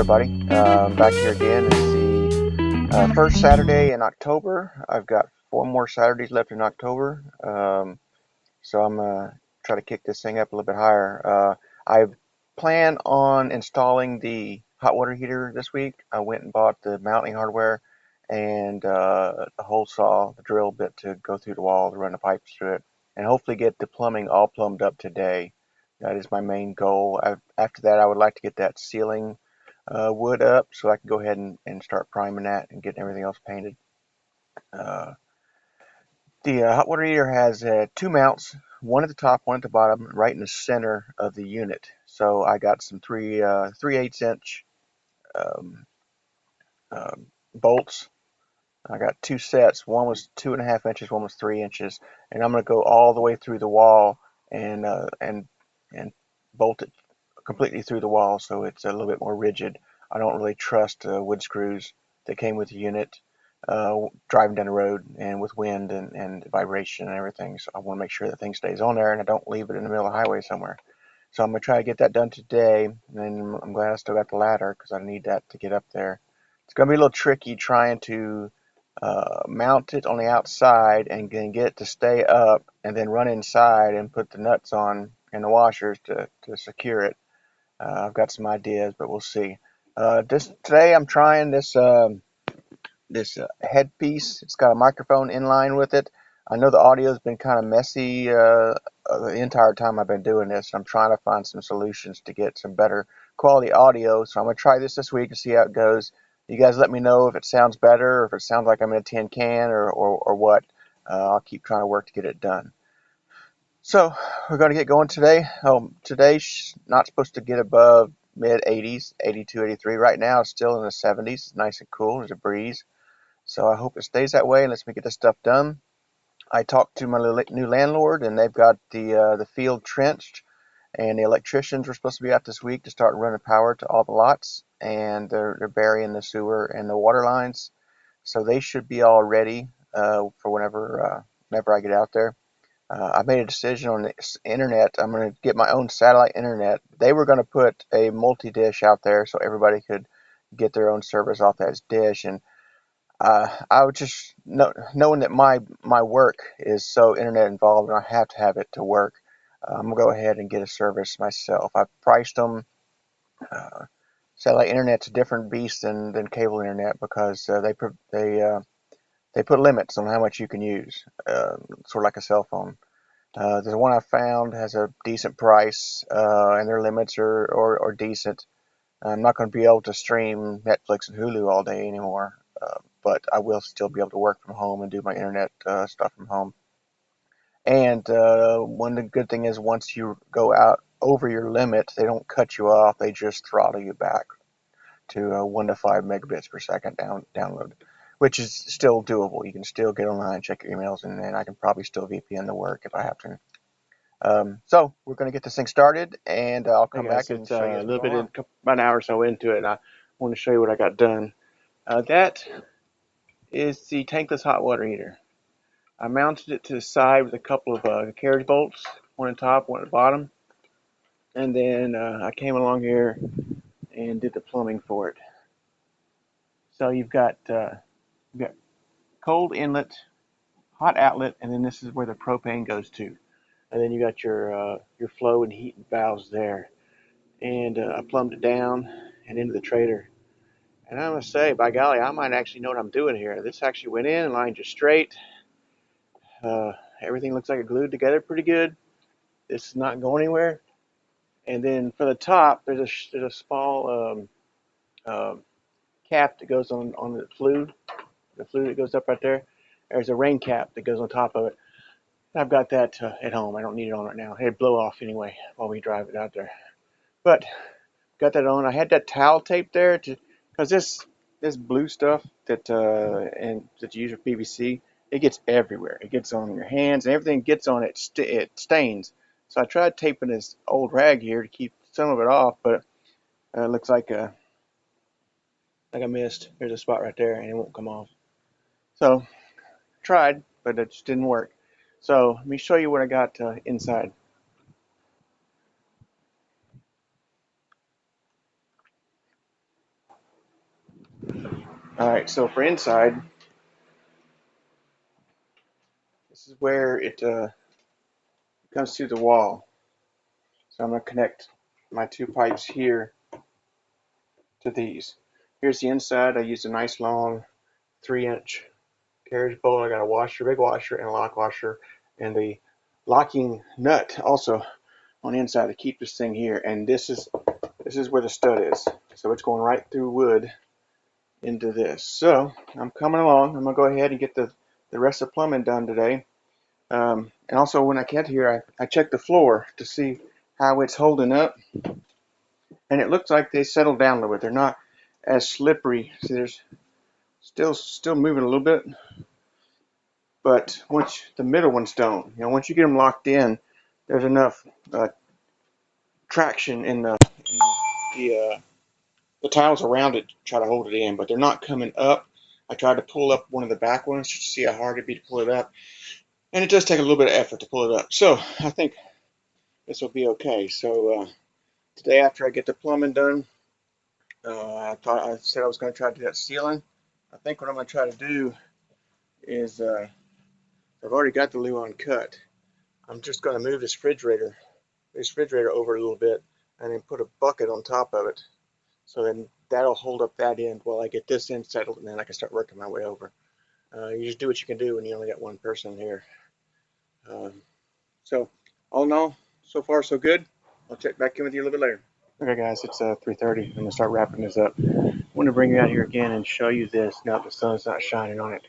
everybody. I'm back here again. It's the first Saturday in October. I've got 4 more Saturdays left in October. So I'm try to kick this thing up a little bit higher. I plan on installing the hot water heater this week. I went and bought the mounting hardware and the hole saw, the drill bit to go through the wall to run the pipes through it, and hopefully get the plumbing all plumbed up today. That is my main goal. After that, I would like to get that ceiling wood up so I can go ahead and start priming that and getting everything else painted. Uh, the hot water heater has 2 mounts, one at the top, one at the bottom, right in the center of the unit. So I got some 3/8 inch um, bolts. I got 2 sets. One was 2.5 inches, one was 3 inches, and I'm going to go all the way through the wall and and bolt it completely through the wall so it's a little bit more rigid. I don't really trust wood screws that came with the unit driving down the road and with wind and vibration and everything. So I want to make sure that thing stays on there and I don't leave it in the middle of the highway somewhere. So I'm going to try to get that done today, and I'm glad I still got the ladder because I need that to get up there. It's going to be a little tricky trying to mount it on the outside and get it to stay up and then run inside and put the nuts on and the washers to secure it. I've got some ideas, but we'll see. Today I'm trying this headpiece. It's got a microphone in line with it. I know the audio's been kind of messy the entire time I've been doing this. I'm trying to find some solutions to get some better quality audio. So I'm going to try this week and see how it goes. You guys let me know if it sounds better or if it sounds like I'm in a tin can or what. I'll keep trying to work to get it done. So we're going to get going today. Today's not supposed to get above mid 80s, 82, 83. Right now it's still in the 70s. It's nice and cool. There's a breeze. So I hope it stays that way and lets me get this stuff done. I talked to my new landlord, and they've got the field trenched, and the electricians were supposed to be out this week to start running power to all the lots, and they're burying the sewer and the water lines, so they should be all ready for whenever I get out there. I made a decision on the internet. I'm going to get my own satellite internet. They were going to put a multi-dish out there so everybody could get their own service off that dish, and I would just knowing that my work is so internet involved and I have to have it to work. I'm gonna go ahead and get a service myself. I've priced them. Uh, Satellite internet's a different beast than cable internet because they put limits on how much you can use, sort of like a cell phone. The one I found has a decent price, and their limits are decent. I'm not going to be able to stream Netflix and Hulu all day anymore, but I will still be able to work from home and do my internet stuff from home. And one good thing is once you go out over your limit, they don't cut you off; they just throttle you back to 1 to 5 megabits per second download, which is still doable. You can still get online, check your emails, and then I can probably still VPN to work if I have to. So we're going to get this thing started, and I'll Hey come guys, back and it's show you a as we little go bit along. about an hour or so into it, and I want to show you what I got done. That is the tankless hot water heater. I mounted it to the side with a couple of carriage bolts, one on top, one at the bottom, and then I came along here and did the plumbing for it. So you've got cold inlet, hot outlet, and then this is where the propane goes to, and then you got your flow and heat valves there. And I plumbed it down and into the trailer. And I must say, by golly, I might actually know what I'm doing here. This actually went in and lined just straight. Everything looks like it glued together pretty good. This is not going anywhere. And then for the top, there's a small cap that goes on the flue. The flue that goes up right there. There's a rain cap that goes on top of it. I've got that at home. I don't need it on right now. It'd blow off anyway while we drive it out there. But got that on. I had that towel tape there because this blue stuff that you use with PVC, it gets everywhere. It gets on your hands and everything gets on it. It stains. So I tried taping this old rag here to keep some of it off, but it looks like I missed. There's a spot right there and it won't come off. So tried, but it just didn't work. So let me show you what I got inside. Alright, so for inside, this is where it comes to the wall. So I'm going to connect my two pipes here to these. Here's the inside. I used a nice long 3-inch carriage bolt. I got a washer, big washer, and a lock washer, and the locking nut also on the inside to keep this thing here. And this is where the stud is. So it's going right through wood into this. So I'm coming along. I'm gonna go ahead and get the rest of the plumbing done today. And also when I get here, I checked the floor to see how it's holding up, and it looks like they settled down a little bit. They're not as slippery. See, there's still moving a little bit, but once the middle ones don't, once you get them locked in, there's enough traction in the tiles around it to try to hold it in, but they're not coming up. I tried to pull up one of the back ones just to see how hard it'd be to pull it up, and it does take a little bit of effort to pull it up. So I think this will be okay. So today, after I get the plumbing done, I said I was going to try to do that ceiling. I think what I'm going to try to do is I've already got the Luan cut. I'm just going to move this refrigerator over a little bit, and then put a bucket on top of it. So then that'll hold up that end while I get this end settled, and then I can start working my way over. You just do what you can do when you only got one person here. So all in all, so far so good. I'll check back in with you a little bit later. Okay guys, it's 3:30. I'm going to start wrapping this up. I want to bring you out here again and show you this now that the sun's not shining on it.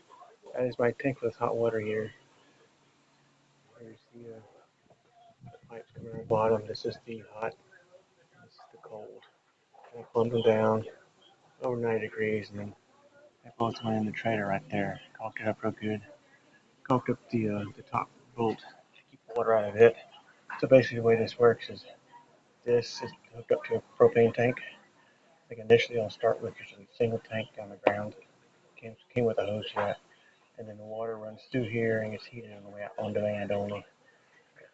That is my tankless hot water heater. Here's the pipes coming out of the bottom. This is the hot, this is the cold. I plumbed them down over 90 degrees, and then they both went in the trailer right there. Caulked it up real good. Caulked up the top bolt to keep the water out of it. So basically the way this works is this is hooked up to a propane tank. I think initially I'll start with just a single tank on the ground. Came with a hose yet. And then the water runs through here and gets heated on demand only.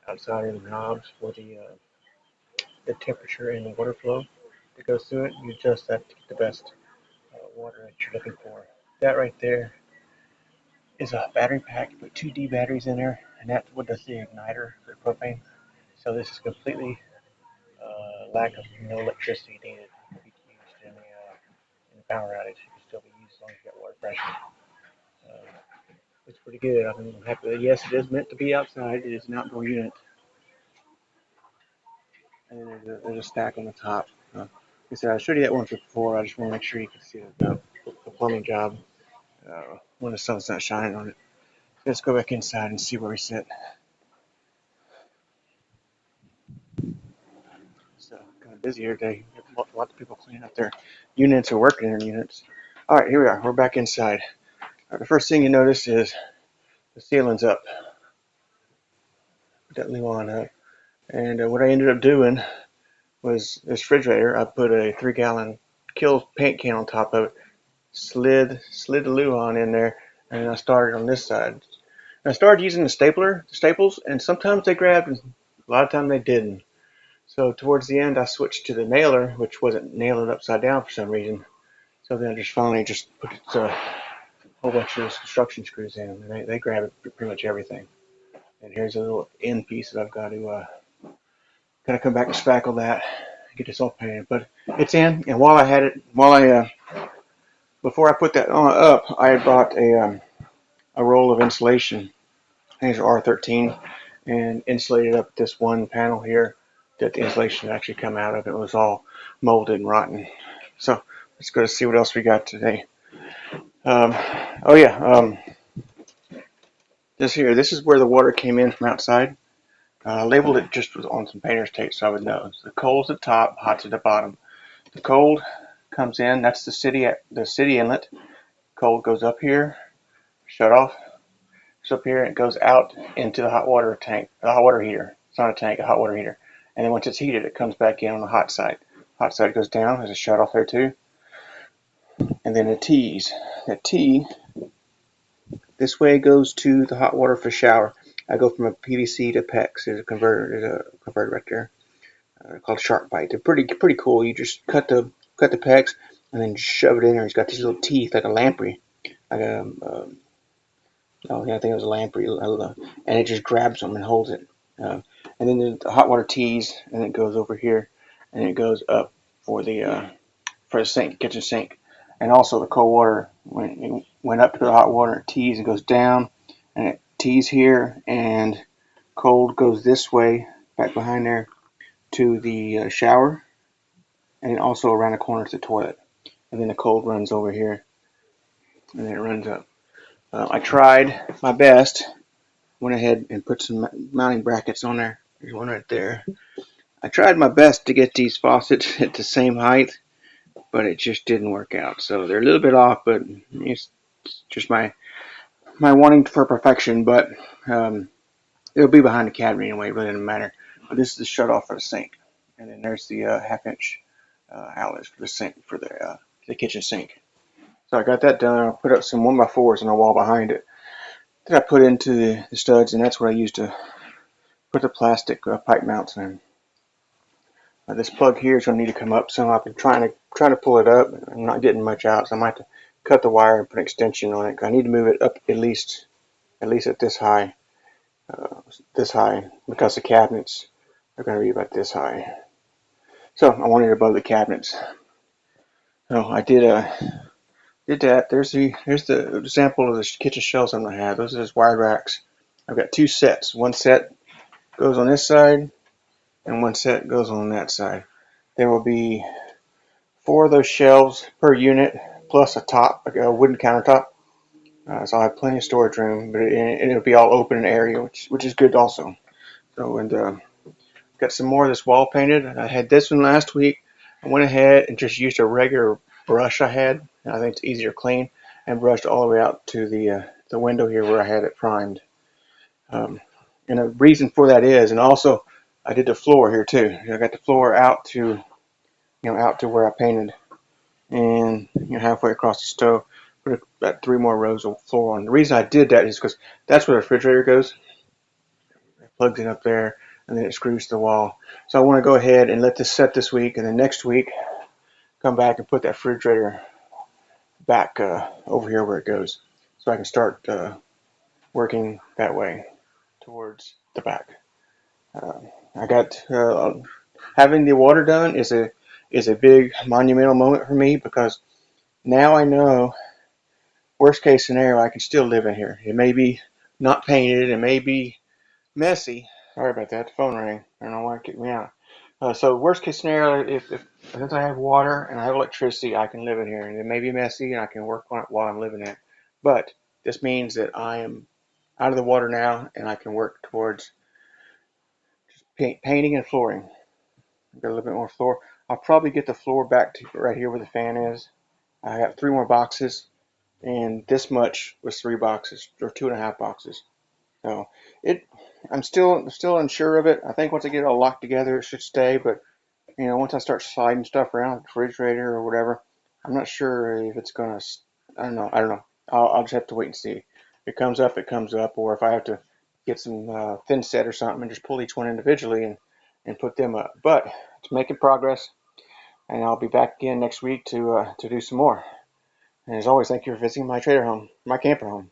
Outside are the knobs for the temperature and the water flow that goes through it. You adjust that to get the best water that you're looking for. That right there is a battery pack. You put 2D batteries in there, and that's what does the igniter for the propane. So this is completely lack of no electricity needed. It can be used in the power outage. It can still be used as long as you got water pressure. It's pretty good. I'm happy with it. Yes, it is meant to be outside. It is an outdoor unit. And then there's a stack on the top. Like I said, I showed you that one before. I just want to make sure you can see the plumbing job when the sun's not shining on it. Let's go back inside and see where we sit. It's kind of busy here today. Lots of people cleaning up their units or working in their units. All right, here we are. We're back inside. The first thing you notice is the ceiling's up. Put that Luan up. And what I ended up doing was this refrigerator. I put a 3-gallon Kilz paint can on top of it, slid the Luan in there, and I started on this side. And I started using the staples, and sometimes they grabbed, and a lot of times they didn't. So towards the end, I switched to the nailer, which wasn't nailing upside down for some reason. So then I just finally put a whole bunch of those construction screws in, and they grab pretty much everything. And here's a little end piece that I've got to come back and spackle that, get this all painted. But it's in, and before I put that on up, I had bought a roll of insulation. I think it's R13, and insulated up this one panel here that the insulation actually come out of. It was all molded and rotten. So let's go to see what else we got today. This is where the water came in from outside. I labeled it just on some painter's tape so I would know. So the cold's at the top, hot's at the bottom. The cold comes in, that's the city inlet. Cold goes up here, shut off. It's up here and it goes out into the hot water tank, the hot water heater. It's not a tank, a hot water heater. And then once it's heated, it comes back in on the hot side. Hot side goes down, there's a shut off there too. And then the T's. The T, this way goes to the hot water for shower. I go from a PVC to PEX. There's a converter right there called SharkBite. They're pretty cool. You just cut the PEX, and then shove it in there. He's got these little teeth like a lamprey, like a oh yeah, I think it was a lamprey, and it just grabs them and holds it. And then the hot water tees, and it goes over here, and it goes up for the sink, kitchen sink, and also the cold water when it went up to the hot water, it tees and goes down, and it tees here, and cold goes this way back behind there to the shower, and also around the corner to the toilet, and then the cold runs over here, and then it runs up. I tried my best, went ahead and put some mounting brackets on there. There's one right there. I tried my best to get these faucets at the same height, but it just didn't work out. So they're a little bit off, but it's just my wanting for perfection. But it'll be behind the cabinet anyway. It really doesn't matter. But this is the shut off for the sink, and then there's the half-inch outlets for the sink for the kitchen sink. So I got that done. I put up some 1x4s on the wall behind it that I put into the studs, and that's what I used to put the plastic pipe mounts in. This plug here is going to need to come up some. I've been trying to pull it up. I'm not getting much out, so I might have to cut the wire and put an extension on it. I need to move it up at least at this high, because the cabinets are going to be about this high. So I want it above the cabinets. So I did that. Here's the example of the kitchen shelves I'm going to have. Those are just wide racks. I've got two sets. One set goes on this side, and one set goes on that side. There will be 4 of those shelves per unit, plus a wooden countertop. So I'll have plenty of storage room, but it'll be all open area, which is good also. So got some more of this wall painted. I had this one last week. I went ahead and just used a regular brush I had. I think it's easier to clean, and brushed all the way out to the window here where I had it primed. And the reason for that is, and also I did the floor here too. I got the floor out to where I painted, and halfway across the stove, put about 3 more rows of floor on. The reason I did that is because that's where the refrigerator goes. It plugs in up there, and then it screws to the wall. So I want to go ahead and let this set this week, and then next week come back and put that refrigerator back over here where it goes, so I can start working that way towards the back. I got having the water done is a big monumental moment for me, because now I know, worst case scenario, I can still live in here. It may be not painted, it may be messy. Sorry about that. The phone rang. I don't know why it kicked me out. So worst case scenario, if since I have water and I have electricity, I can live in here, and it may be messy, and I can work on it while I'm living in it. But this means that I am out of the water now, and I can work towards just painting and flooring. Got a little bit more floor. I'll probably get the floor back to right here where the fan is. I have 3 more boxes, and this much was 3 boxes, or 2.5 boxes. So it, I'm still unsure of it. I think once I get it all locked together, it should stay. But once I start sliding stuff around the refrigerator or whatever, I'm not sure if it's gonna. I don't know. I'll just have to wait and see. If it comes up, it comes up. Or if I have to get some thin set or something and just pull each one individually and put them up. But it's making progress, and I'll be back again next week to do some more. And as always, thank you for visiting my camper home.